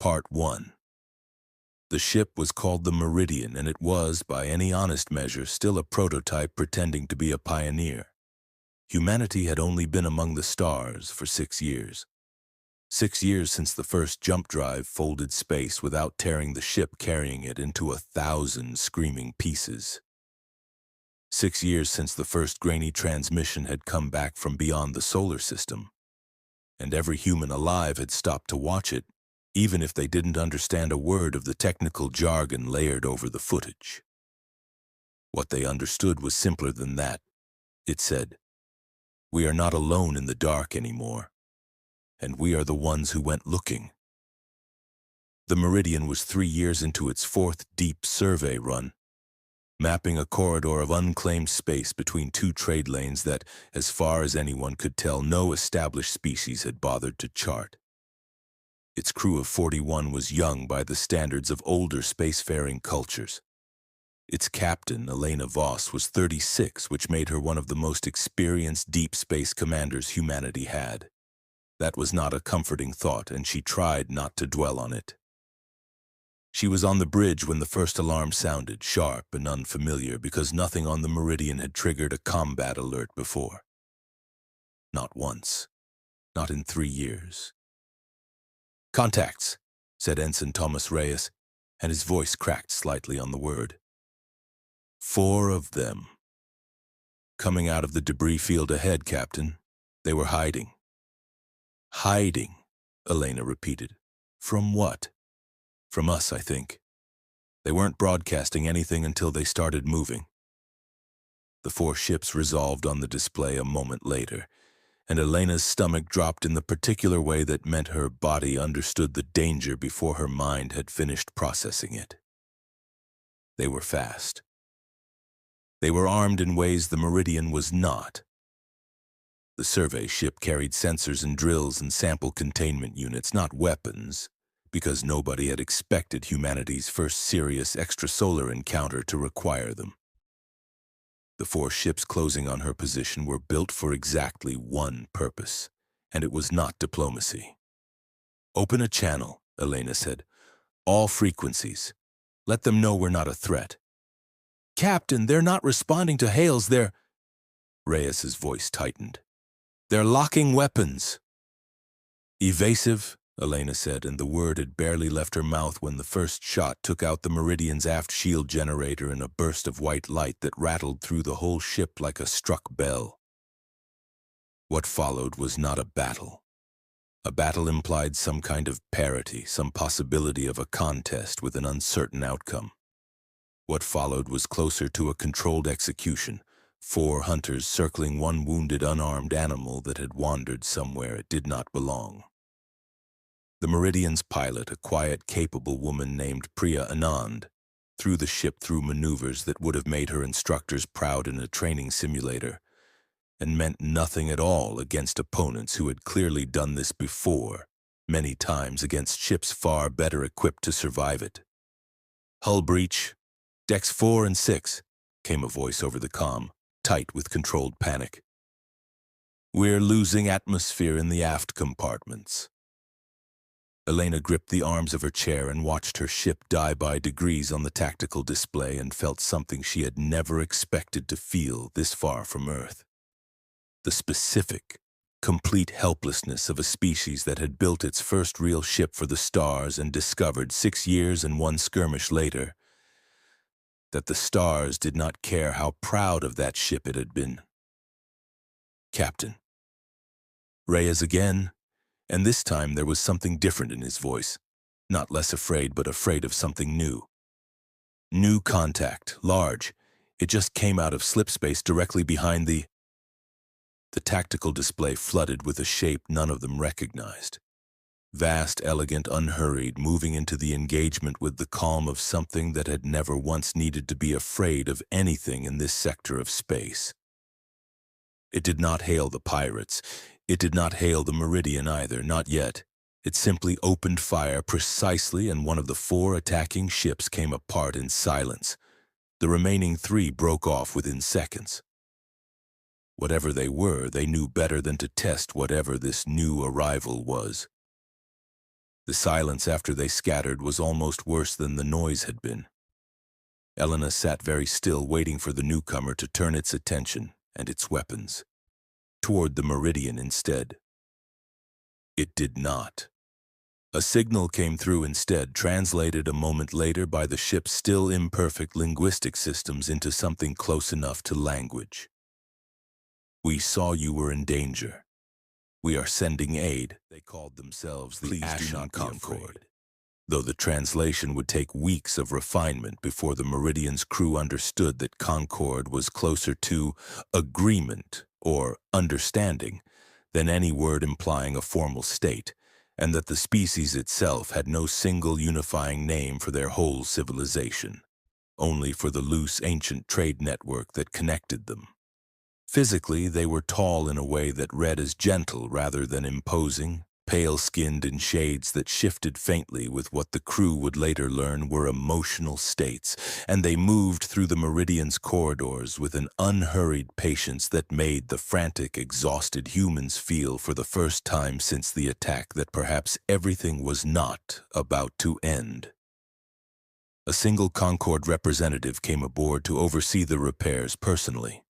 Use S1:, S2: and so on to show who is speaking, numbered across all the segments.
S1: Part 1. The ship was called the Meridian, and it was, by any honest measure, still a prototype pretending to be a pioneer. Humanity had only been among the stars for 6 years. 6 years since the first jump drive folded space without tearing the ship carrying it into 1,000 screaming pieces. 6 years since the first grainy transmission had come back from beyond the solar system, and every human alive had stopped to watch it, even if they didn't understand a word of the technical jargon layered over the footage. What they understood was simpler than that. It said, "We are not alone in the dark anymore, and we are the ones who went looking." The Meridian was 3 years into its 4th deep survey run, mapping a corridor of unclaimed space between 2 trade lanes that, as far as anyone could tell, no established species had bothered to chart. Its crew of 41 was young by the standards of older spacefaring cultures. Its captain, Elena Voss, was 36, which made her one of the most experienced deep space commanders humanity had. That was not a comforting thought, and she tried not to dwell on it. She was on the bridge when the first alarm sounded, sharp and unfamiliar, because nothing on the Meridian had triggered a combat alert before. Not once. Not in 3 years. "Contacts," said Ensign Thomas Reyes, and his voice cracked slightly on the word. 4 of them. Coming out of the debris field ahead, Captain. They were hiding. "Hiding," Elena repeated. "From what?" "From us, I think. They weren't broadcasting anything until they started moving." The 4 ships resolved on the display a moment later, and Elena's stomach dropped in the particular way that meant her body understood the danger before her mind had finished processing it. They were fast. They were armed in ways the Meridian was not. The survey ship carried sensors and drills and sample containment units, not weapons, because nobody had expected humanity's first serious extrasolar encounter to require them. The 4 ships closing on her position were built for exactly one purpose, and it was not diplomacy. "Open a channel," Elena said. "All frequencies. Let them know we're not a threat." "Captain, they're not responding to hails, they're—" Reyes's voice tightened. "They're locking weapons." "Evasive," Elena said, and the word had barely left her mouth when the first shot took out the Meridian's aft shield generator in a burst of white light that rattled through the whole ship like a struck bell. What followed was not a battle. A battle implied some kind of parity, some possibility of a contest with an uncertain outcome. What followed was closer to a controlled execution, 4 hunters circling one wounded, unarmed animal that had wandered somewhere it did not belong. The Meridian's pilot, a quiet, capable woman named Priya Anand, threw the ship through maneuvers that would have made her instructors proud in a training simulator, and meant nothing at all against opponents who had clearly done this before, many times against ships far better equipped to survive it. "Hull breach. Decks 4 and 6, came a voice over the comm, tight with controlled panic. "We're losing atmosphere in the aft compartments." Elena gripped the arms of her chair and watched her ship die by degrees on the tactical display and felt something she had never expected to feel this far from Earth. The specific, complete helplessness of a species that had built its first real ship for the stars and discovered 6 years and 1 skirmish later that the stars did not care how proud of that ship it had been. "Captain." Reyes again. And this time there was something different in his voice, not less afraid, but afraid of something new. "New contact, large. It just came out of slipspace directly behind the—" The tactical display flooded with a shape none of them recognized. Vast, elegant, unhurried, moving into the engagement with the calm of something that had never once needed to be afraid of anything in this sector of space. It did not hail the pirates. It did not hail the Meridian either, not yet. It simply opened fire precisely, and one of the 4 attacking ships came apart in silence. The remaining 3 broke off within seconds. Whatever they were, they knew better than to test whatever this new arrival was. The silence after they scattered was almost worse than the noise had been. Elena sat very still, waiting for the newcomer to turn its attention and its weapons toward the Meridian instead. It did not. A signal came through instead, translated a moment later by the ship's still imperfect linguistic systems into something close enough to language. "We saw you were in danger. We are sending aid." They called themselves the Ashen Concord, though the translation would take weeks of refinement before the Meridian's crew understood that Concord was closer to agreement or understanding than any word implying a formal state, and that the species itself had no single unifying name for their whole civilization, only for the loose ancient trade network that connected them. Physically, they were tall in a way that read as gentle rather than imposing, pale-skinned in shades that shifted faintly with what the crew would later learn were emotional states, and they moved through the Meridian's corridors with an unhurried patience that made the frantic, exhausted humans feel for the first time since the attack that perhaps everything was not about to end. A single Concord representative came aboard to oversee the repairs personally.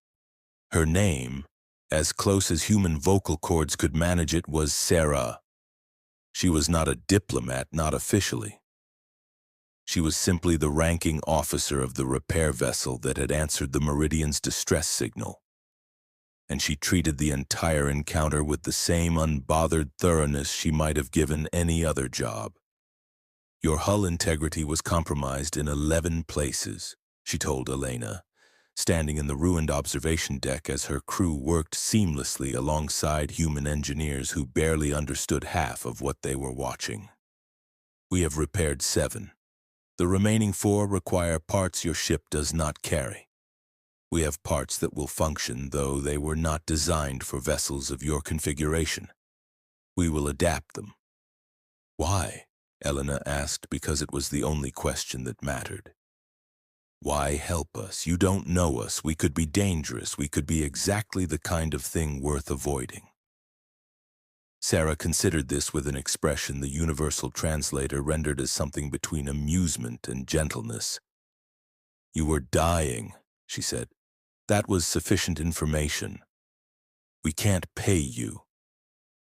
S1: Her name, as close as human vocal cords could manage it, was Sarah. She was not a diplomat, not officially. She was simply the ranking officer of the repair vessel that had answered the Meridian's distress signal. And she treated the entire encounter with the same unbothered thoroughness she might have given any other job. "Your hull integrity was compromised in 11 places," she told Elena, standing in the ruined observation deck as her crew worked seamlessly alongside human engineers who barely understood half of what they were watching. "We have repaired 7. The remaining 4 require parts your ship does not carry. We have parts that will function, though they were not designed for vessels of your configuration. We will adapt them." "Why?" Elena asked, because it was the only question that mattered. "Why help us? You don't know us. We could be dangerous. We could be exactly the kind of thing worth avoiding." Sarah considered this with an expression the universal translator rendered as something between amusement and gentleness. "You were dying," she said. "That was sufficient information. We can't pay you.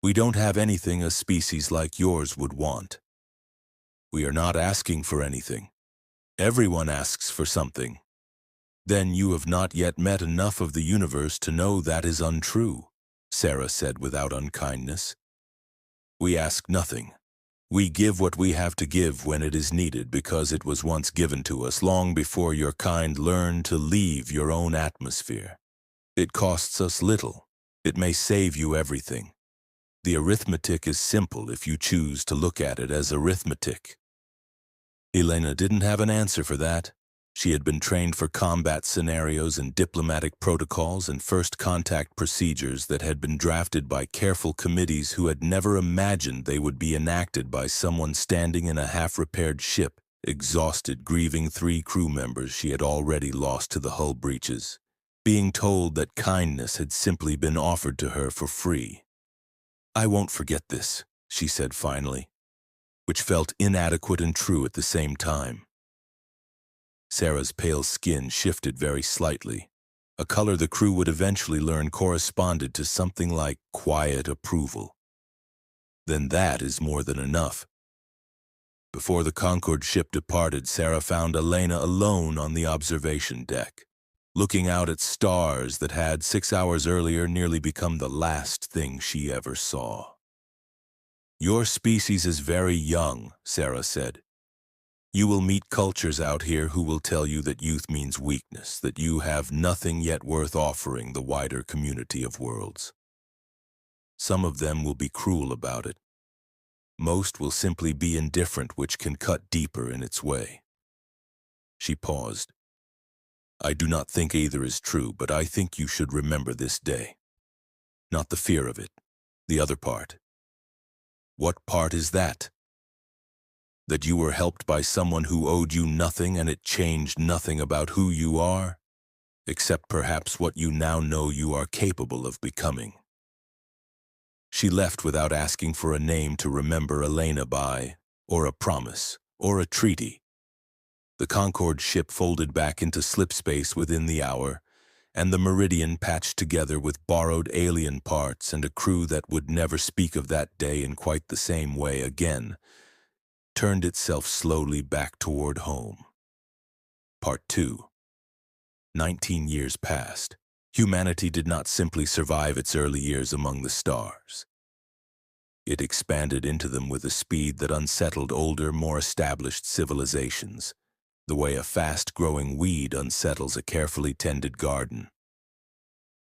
S1: We don't have anything a species like yours would want. We are not asking for anything. Everyone asks for something. Then you have not yet met enough of the universe to know that is untrue," Sarah said without unkindness. "We ask nothing. We give what we have to give when it is needed because it was once given to us long before your kind learned to leave your own atmosphere. It costs us little. It may save you everything. The arithmetic is simple if you choose to look at it as arithmetic." Elena didn't have an answer for that. She had been trained for combat scenarios and diplomatic protocols and first contact procedures that had been drafted by careful committees who had never imagined they would be enacted by someone standing in a half-repaired ship, exhausted, grieving 3 crew members she had already lost to the hull breaches, being told that kindness had simply been offered to her for free. "I won't forget this," she said finally, which felt inadequate and true at the same time. Sarah's pale skin shifted very slightly, a color the crew would eventually learn corresponded to something like quiet approval. "Then that is more than enough." Before the Concord ship departed, Sarah found Elena alone on the observation deck, looking out at stars that had 6 hours earlier nearly become the last thing she ever saw. "Your species is very young," Sarah said. "You will meet cultures out here who will tell you that youth means weakness, that you have nothing yet worth offering the wider community of worlds. Some of them will be cruel about it. Most will simply be indifferent, which can cut deeper in its way." She paused. "I do not think either is true, but I think you should remember this day. Not the fear of it, the other part." "What part is that?" "That you were helped by someone who owed you nothing and it changed nothing about who you are, except perhaps what you now know you are capable of becoming." She left without asking for a name to remember Elena by, or a promise, or a treaty. The Concorde ship folded back into slipspace within the hour, and the Meridian, patched together with borrowed alien parts and a crew that would never speak of that day in quite the same way again, turned itself slowly back toward home. Part 2. 19 years passed. Humanity did not simply survive its early years among the stars. It expanded into them with a speed that unsettled older, more established civilizations, the way a fast-growing weed unsettles a carefully tended garden.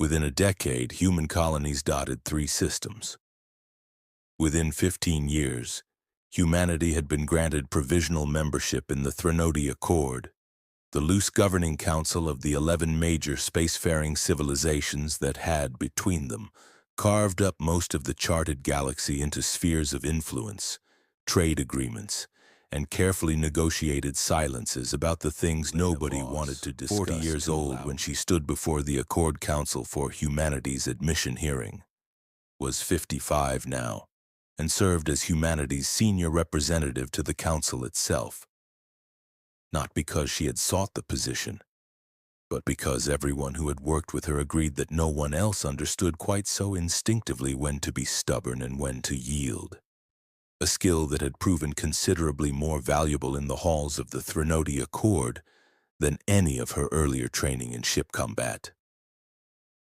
S1: Within a decade, human colonies dotted 3 systems. Within 15 years, humanity had been granted provisional membership in the Narrated Accord, the loose governing council of the 11 major spacefaring civilizations that had, between them, carved up most of the charted galaxy into spheres of influence, trade agreements, and carefully negotiated silences about the things nobody wanted to discuss. 40 years old when she stood before the Accord Council for Humanity's admission hearing, was 55 now, and served as humanity's senior representative to the council itself. Not because she had sought the position, but because everyone who had worked with her agreed that no one else understood quite so instinctively when to be stubborn and when to yield. A skill that had proven considerably more valuable in the halls of the Narrated Accord than any of her earlier training in ship combat.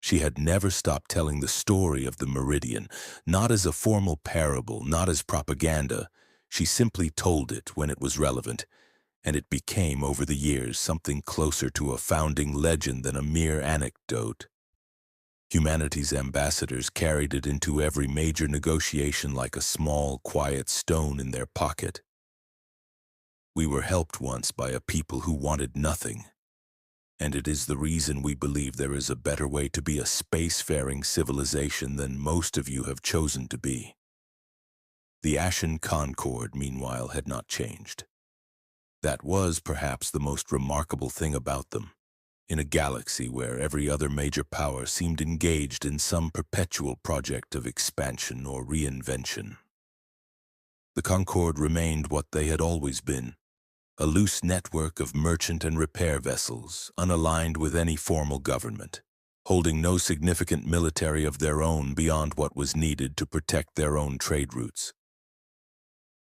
S1: She had never stopped telling the story of the Meridian, not as a formal parable, not as propaganda. She simply told it when it was relevant, and it became, over the years, something closer to a founding legend than a mere anecdote. Humanity's ambassadors carried it into every major negotiation like a small, quiet stone in their pocket. We were helped once by a people who wanted nothing, and it is the reason we believe there is a better way to be a spacefaring civilization than most of you have chosen to be. The Ashen Concorde, meanwhile, had not changed. That was perhaps the most remarkable thing about them, in a galaxy where every other major power seemed engaged in some perpetual project of expansion or reinvention. The Concorde remained what they had always been, a loose network of merchant and repair vessels, unaligned with any formal government, holding no significant military of their own beyond what was needed to protect their own trade routes.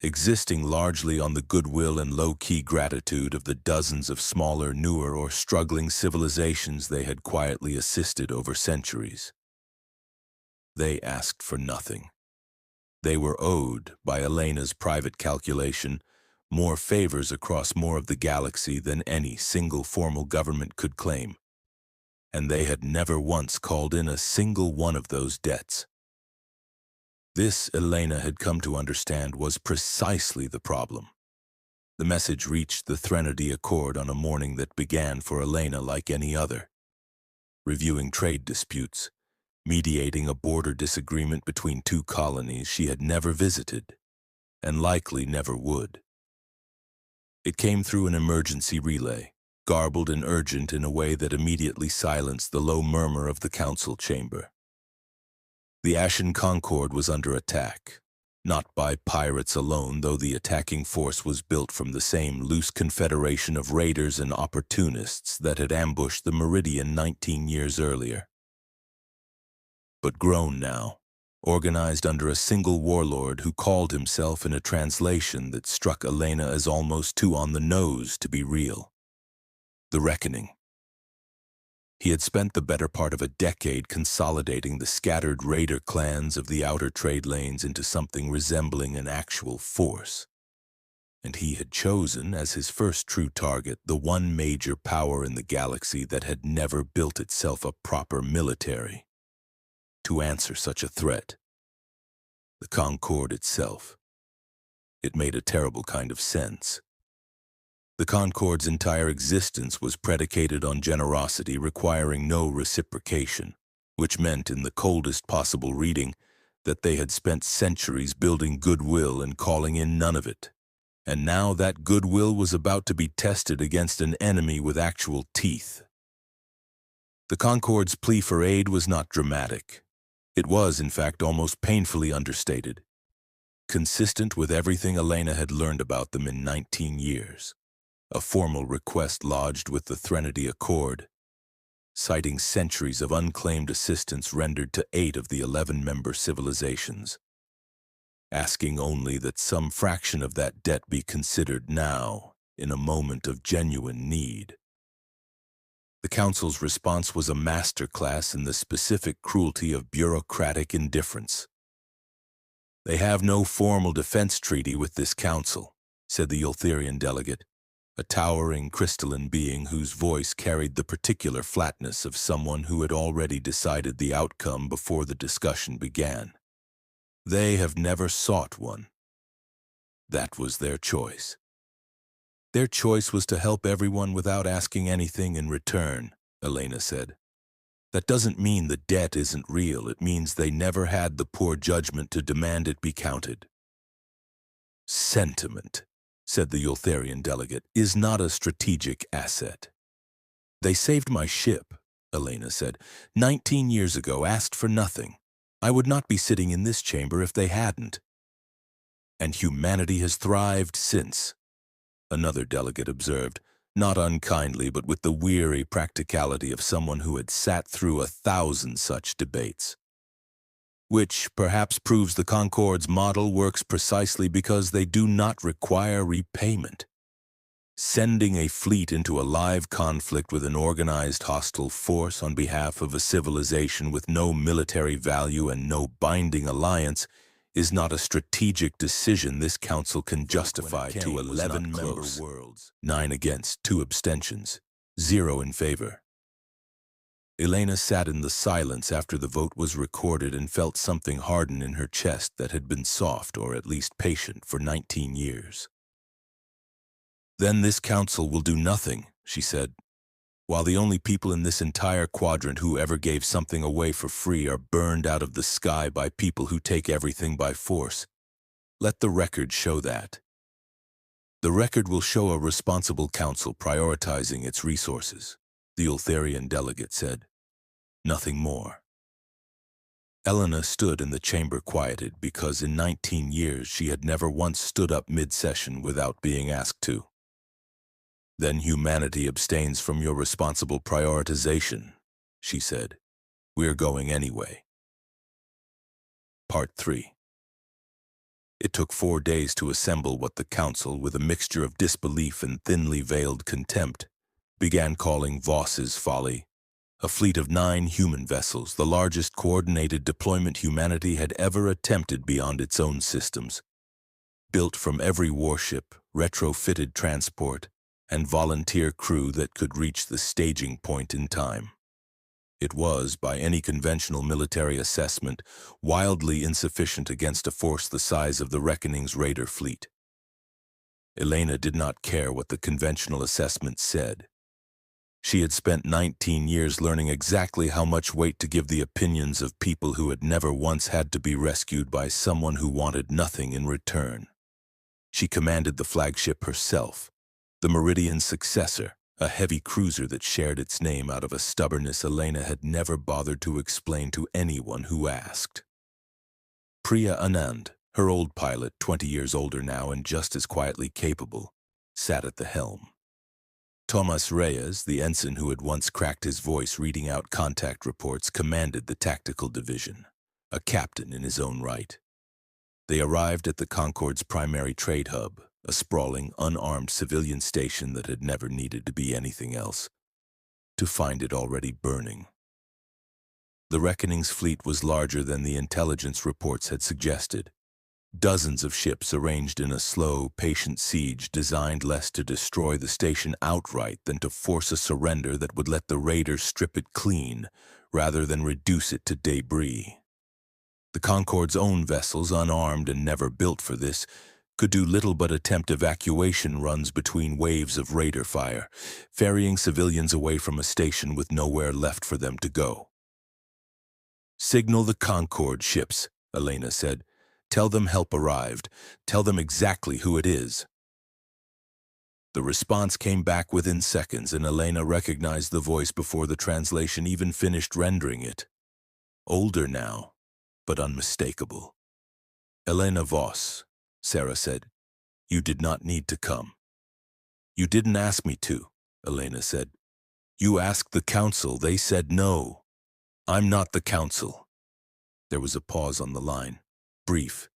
S1: Existing largely on the goodwill and low-key gratitude of the dozens of smaller, newer, or struggling civilizations they had quietly assisted over centuries. They asked for nothing. They were owed, by Elena's private calculation, more favors across more of the galaxy than any single formal government could claim, and they had never once called in a single one of those debts. This, Elena had come to understand, was precisely the problem. The message reached the Narrated Accord on a morning that began for Elena like any other. Reviewing trade disputes, mediating a border disagreement between 2 colonies she had never visited, and likely never would. It came through an emergency relay, garbled and urgent in a way that immediately silenced the low murmur of the council chamber. The Ashen Concorde was under attack, not by pirates alone, though the attacking force was built from the same loose confederation of raiders and opportunists that had ambushed the Meridian 19 years earlier. But grown now, organized under a single warlord who called himself in a translation that struck Elena as almost too on the nose to be real. The Reckoning. He had spent the better part of a decade consolidating the scattered raider clans of the outer trade lanes into something resembling an actual force. And he had chosen as his first true target the one major power in the galaxy that had never built itself a proper military to answer such a threat. The Concorde itself. It made a terrible kind of sense. The Concorde's entire existence was predicated on generosity requiring no reciprocation, which meant, in the coldest possible reading, that they had spent centuries building goodwill and calling in none of it. And now that goodwill was about to be tested against an enemy with actual teeth. The Concorde's plea for aid was not dramatic. It was, in fact, almost painfully understated, consistent with everything Elena had learned about them in 19 years. A formal request lodged with the Threnody Accord, citing centuries of unclaimed assistance rendered to 8 of the 11-member civilizations, asking only that some fraction of that debt be considered now, in a moment of genuine need. The Council's response was a masterclass in the specific cruelty of bureaucratic indifference. "They have no formal defense treaty with this Council," said the Ultherian delegate, a towering crystalline being whose voice carried the particular flatness of someone who had already decided the outcome before the discussion began. "They have never sought one. That was their choice. Their choice was to help everyone without asking anything in return," Elena said. "That doesn't mean the debt isn't real. It means they never had the poor judgment to demand it be counted." "Sentiment," said the Ultherian delegate, "is not a strategic asset." "They saved my ship," Elena said. 19 years ago, asked for nothing. I would not be sitting in this chamber if they hadn't. And humanity has thrived since," another delegate observed, not unkindly but with the weary practicality of someone who had sat through 1,000 such debates. "Which perhaps proves the Concord's model works precisely because they do not require repayment. Sending a fleet into a live conflict with an organized hostile force on behalf of a civilization with no military value and no binding alliance is not a strategic decision this Council can justify to 11-member worlds. 9 against, 2 abstentions, 0 in favor. Elena sat in the silence after the vote was recorded and felt something harden in her chest that had been soft, or at least patient, for 19 years. "Then this Council will do nothing," she said. "While the only people in this entire quadrant who ever gave something away for free are burned out of the sky by people who take everything by force. Let the record show that. The record will show a responsible Council prioritizing its resources," the Ultherian delegate said. Nothing more. Elena stood in the chamber quieted because in 19 years she had never once stood up mid-session without being asked to. "Then humanity abstains from your responsible prioritization," she said. "We're going anyway." Part 3. It took 4 days to assemble what the Council, with a mixture of disbelief and thinly veiled contempt, began calling Voss's folly. A fleet of 9 human vessels, the largest coordinated deployment humanity had ever attempted beyond its own systems. Built from every warship, retrofitted transport, and volunteer crew that could reach the staging point in time. It was, by any conventional military assessment, wildly insufficient against a force the size of the Reckoning's raider fleet. Elena did not care what the conventional assessment said. She had spent 19 years learning exactly how much weight to give the opinions of people who had never once had to be rescued by someone who wanted nothing in return. She commanded the flagship herself, the Meridian's successor, a heavy cruiser that shared its name out of a stubbornness Elena had never bothered to explain to anyone who asked. Priya Anand, her old pilot, 20 years older now and just as quietly capable, sat at the helm. Tomas Reyes, the ensign who had once cracked his voice reading out contact reports, commanded the tactical division, a captain in his own right. They arrived at the Concord's primary trade hub, a sprawling, unarmed civilian station that had never needed to be anything else, to find it already burning. The Reckoning's fleet was larger than the intelligence reports had suggested. Dozens of ships arranged in a slow, patient siege designed less to destroy the station outright than to force a surrender that would let the raiders strip it clean, rather than reduce it to debris. The Concord's own vessels, unarmed and never built for this, could do little but attempt evacuation runs between waves of raider fire, ferrying civilians away from a station with nowhere left for them to go. "Signal the Concorde ships," Elena said. "Tell them help arrived. Tell them exactly who it is." The response came back within seconds, and Elena recognized the voice before the translation even finished rendering it. Older now, but unmistakable. "Elena Voss," Sarah said, "you did not need to come." "You didn't ask me to," Elena said. "You asked the council. They said no. I'm not the council." There was a pause on the line, brief,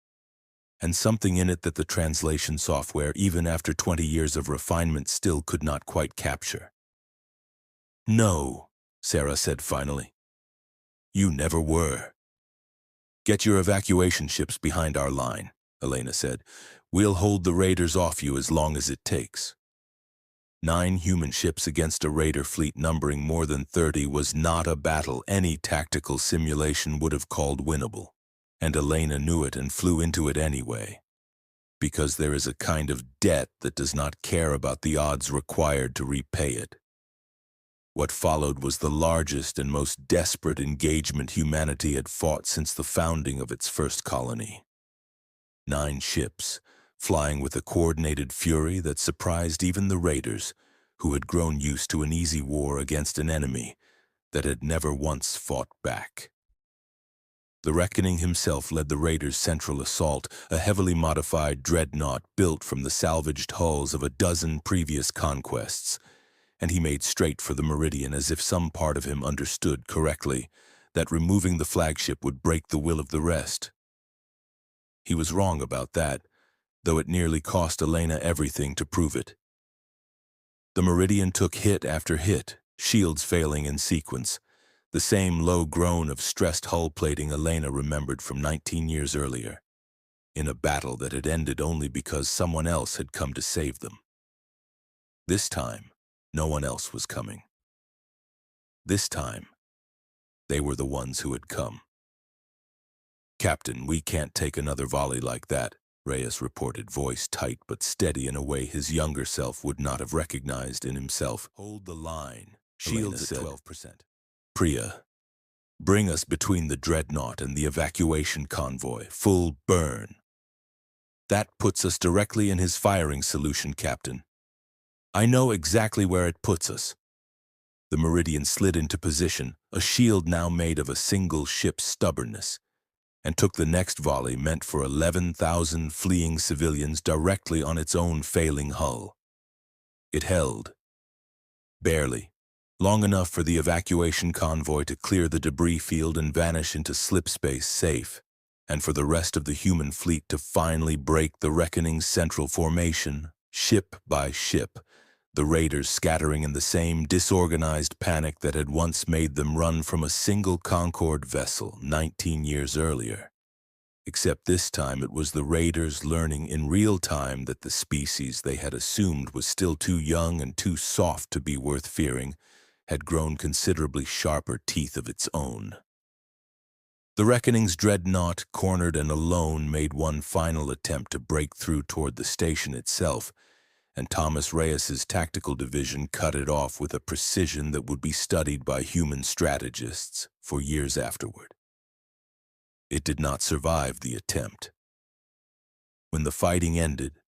S1: and something in it that the translation software, even after 20 years of refinement, still could not quite capture. "No," Sarah said finally. "You never were." "Get your evacuation ships behind our line," Elena said. "We'll hold the raiders off you as long as it takes." 9 human ships against a raider fleet numbering more than 30 was not a battle any tactical simulation would have called winnable, and Elena knew it and flew into it anyway. Because there is a kind of debt that does not care about the odds required to repay it. What followed was the largest and most desperate engagement humanity had fought since the founding of its first colony. 9 ships, flying with a coordinated fury that surprised even the raiders, who had grown used to an easy war against an enemy that had never once fought back. The Reckoning himself led the raiders' central assault, a heavily modified dreadnought built from the salvaged hulls of a dozen previous conquests, and he made straight for the Meridian as if some part of him understood correctly that removing the flagship would break the will of the rest. He was wrong about that, though it nearly cost Elena everything to prove it. The Meridian took hit after hit, shields failing in sequence, the same low groan of stressed hull plating Elena remembered from 19 years earlier, in a battle that had ended only because someone else had come to save them. This time, no one else was coming. This time, they were the ones who had come. "Captain, we can't take another volley like that," Reyes reported, voice tight but steady in a way his younger self would not have recognized in himself. "Hold the line," shields at 12%. "Priya, bring us between the dreadnought and the evacuation convoy, full burn." "That puts us directly in his firing solution, Captain." "I know exactly where it puts us." The Meridian slid into position, a shield now made of a single ship's stubbornness, and took the next volley meant for 11,000 fleeing civilians directly on its own failing hull. It held. Barely. Long enough for the evacuation convoy to clear the debris field and vanish into slipspace safe, and for the rest of the human fleet to finally break the Reckoning's central formation, ship by ship, the raiders scattering in the same disorganized panic that had once made them run from a single Concorde vessel 19 years earlier. Except this time it was the raiders learning in real time that the species they had assumed was still too young and too soft to be worth fearing had grown considerably sharper teeth of its own. The Reckoning's dreadnought, cornered and alone, made one final attempt to break through toward the station itself, and Thomas Reyes's tactical division cut it off with a precision that would be studied by human strategists for years afterward. It did not survive the attempt. When the fighting ended,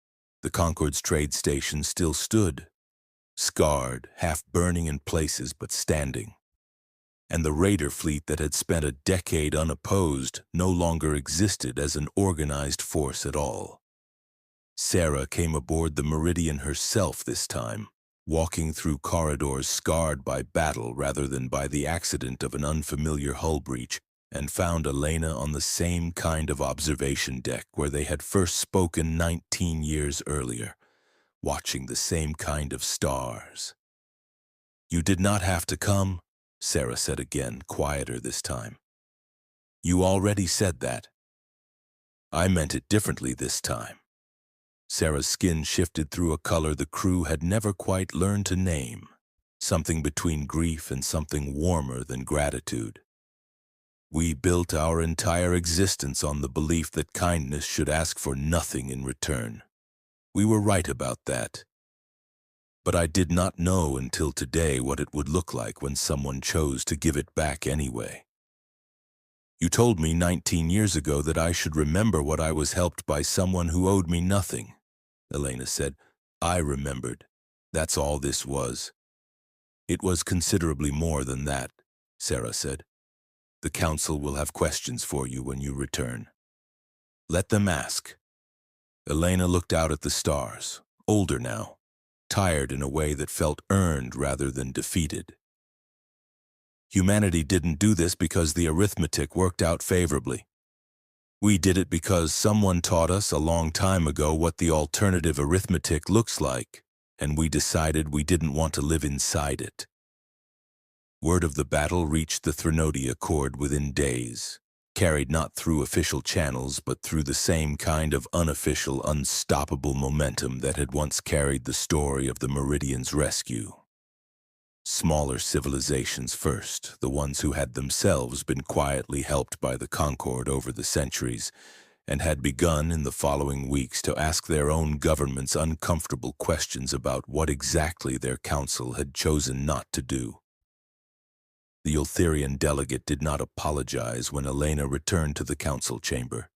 S1: the Concorde's trade station still stood, scarred, half burning in places but standing, and the raider fleet that had spent a decade unopposed no longer existed as an organized force at all. Sarah came aboard the Meridian herself this time, walking through corridors scarred by battle rather than by the accident of an unfamiliar hull breach, and found Elena on the same kind of observation deck where they had first spoken 19 years earlier, watching the same kind of stars. "You did not have to come," Sarah said again, quieter this time. "You already said that." "I meant it differently this time." Sarah's skin shifted through a color the crew had never quite learned to name, something between grief and something warmer than gratitude. "We built our entire existence on the belief that kindness should ask for nothing in return. We were right about that. But I did not know until today what it would look like when someone chose to give it back anyway." "You told me 19 years ago that I should remember what I was helped by someone who owed me nothing," Elena said. "I remembered. That's all this was." "It was considerably more than that," Sarah said. The Council will have questions for you when you return. Let them ask. Elena looked out at the stars, older now, tired in a way that felt earned rather than defeated. Humanity didn't do this because the arithmetic worked out favorably. We did it because someone taught us a long time ago what the alternative arithmetic looks like, and we decided we didn't want to live inside it. Word of the battle reached the Threnody Accord within days, carried not through official channels but through the same kind of unofficial, unstoppable momentum that had once carried the story of the Meridian's rescue. Smaller civilizations first, the ones who had themselves been quietly helped by the Concord over the centuries, and had begun in the following weeks to ask their own governments uncomfortable questions about what exactly their council had chosen not to do. The Ultherian delegate did not apologize when Elena returned to the council chamber.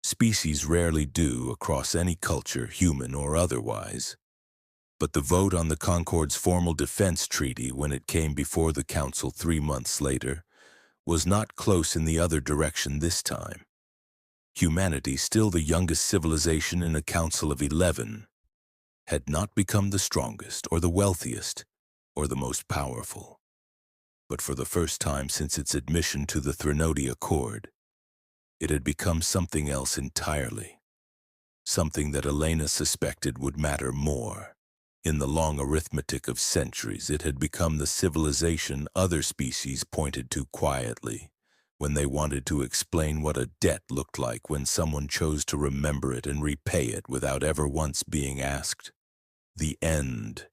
S1: Species rarely do across any culture, human or otherwise. But the vote on the Concord's formal defense treaty when it came before the council 3 months later was not close in the other direction this time. Humanity, still the youngest civilization in a council of 11, had not become the strongest or the wealthiest or the most powerful. But for the first time since its admission to the Threnody Accord, it had become something else entirely, something that Elena suspected would matter more. In the long arithmetic of centuries, it had become the civilization other species pointed to quietly when they wanted to explain what a debt looked like when someone chose to remember it and repay it without ever once being asked. The end